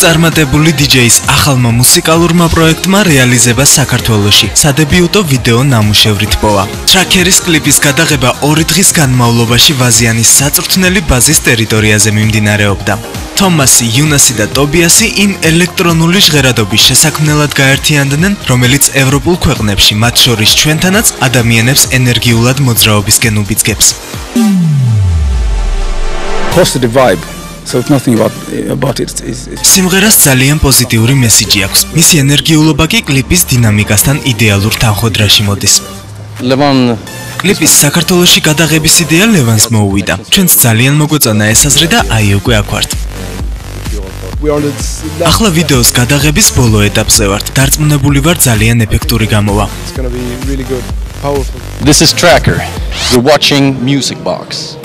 წარმატებული DJ-ის ახალმა მუსიკალურმა პროექტმა რეალიზება საქართველოში სადებიუტო ვიდეო ნამუშევრით პოვა. ტრაქერის კლიპის გადაღება 2 დღის განმავლობაში ვაზიანის საწვრთნელი ბაზის ტერიტორიაზე მიმდინარეობდა. თომასი, იუნასი და ტობიასი იმ ელექტრონული ჟღერადობის შესაქმნელად გაერთიანდნენ, რომელიც ევროპულ ქვეყნებში, მათ შორის ჩვენთანაც ადამიანებს ენერგიულად მოძრაობისკენ უბიძგებს. Positive vibe. So it's nothing about it. სიმღერას ძალიან პოზიტიური მესიჯი აქვს. მისი ენერგიულობა კი კლიპის დინამიკასთან იდეალურ თანხმოთრაში მოდის. კლიპის საქართველოში გადაღების იდეა ლევანს მოუვიდა. ჩვენც ძალიან მოგვეწონა ეს აზრი და აი უკვე აქ ვართ. ახლა ვიდეოს გადაღების ბოლო ეტაპზე ვართ. დარწმუნებული ვარ ძალიან ეფექტური გამოვა. This is Tracker. You're watching Music Box.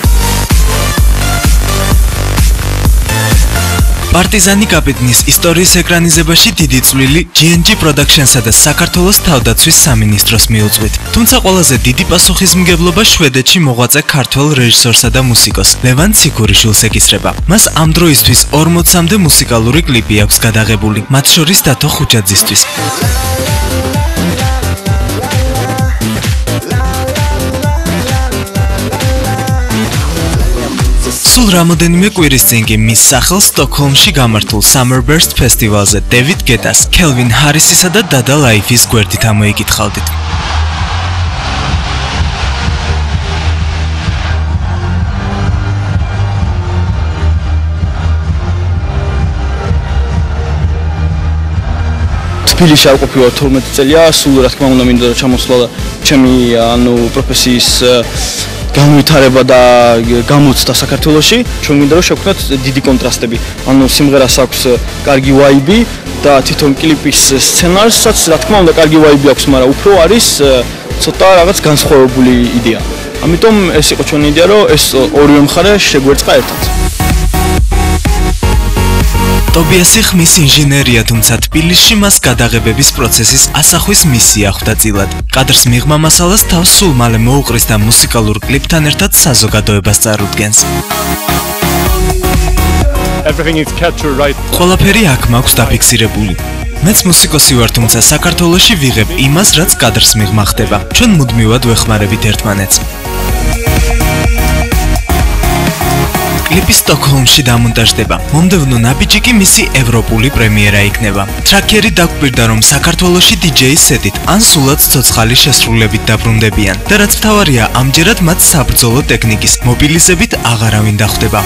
პარტიზანი კაპიტნის ისტორიის ეკრანიზებაში დიდი წვლილი GNG Productions-სა და საქართველოს თავდაცვის სამინისტროს მიუძღვით. თუმცა ყველაზე დიდი პასუხისმგებლობა შვედეთში მოღვაწე ქართველ რეჟისორსა და მუსიკოს ლევან ციქურიშვილს ეკისრება. მას ამ დროისთვის 40-მდე მუსიკალური კლიპი აქვს გადაღებული, მათ შორის დათო ხუჯაძისთვის. სულ რამოდენიმე კვირის წინ კი მის სახელს სტოკჰოლმში გამართულ Summerburst ფესტივალზე დევიდ გეტას, კელვინ ჰარისისა და დადა ლაიფის გვერდით ამოიკითხავდით. თბილისში არ ყოფილა 12 წელია, სულ რა თქმა უნდა მინდა ჩამოსვლა და ჩემი პროფესიის განვითარება და გამოცდა საქართველოში. ჩვენ მინდა რომ შევქმნათ დიდი კონტრასტები. სიმღერას აქვს კარგი ვაიბი და თვითონ კლიპის სცენარსაც რა თქმა უნდა კარგი ვაიბი აქვს, მაგრამ უფრო არის ცოტა რაღაც განსხვავებული იდეა. ამიტომ ეს იყო ჩვენი იდეა, რომ ეს ორივე მხარე შეგვერწყა ერთად. ტობიასი ხმის ინჟინერია, თუმცა თბილისში მას გადაღებების პროცესის ასახვის მისია ხვდა წილად. კადრს მიღმა მასალას თავს სულ მალე მოუყრის და მუსიკალურ კლიპთან ერთად საზოგადოებას წარუდგენს. ყველაფერი აქ მაქვს დაფიქსირებული. მეც მუსიკოსი ვარ, თუმცა საქართველოში ვიღებ იმას, რაც კადრს მიღმა ხდება. ჩვენ მუდმივად ვეხმარებით ერთმანეთს. კლიპი სტოკჰოლმში დამონტაჟდება. მომდევნო ნაბიჯი კი მისი ევროპული პრემიერა იქნება. ტრაქერი დაგვირდა, რომ საქართველოში DJ-ის სეტით ან სულაც ცოცხალი შესრულებით დაბრუნდებიან. და რაც მთავარია, ამჯერად მათ საბრძოლო ტექნიკის მობილიზებით აღარავინ დახვდება.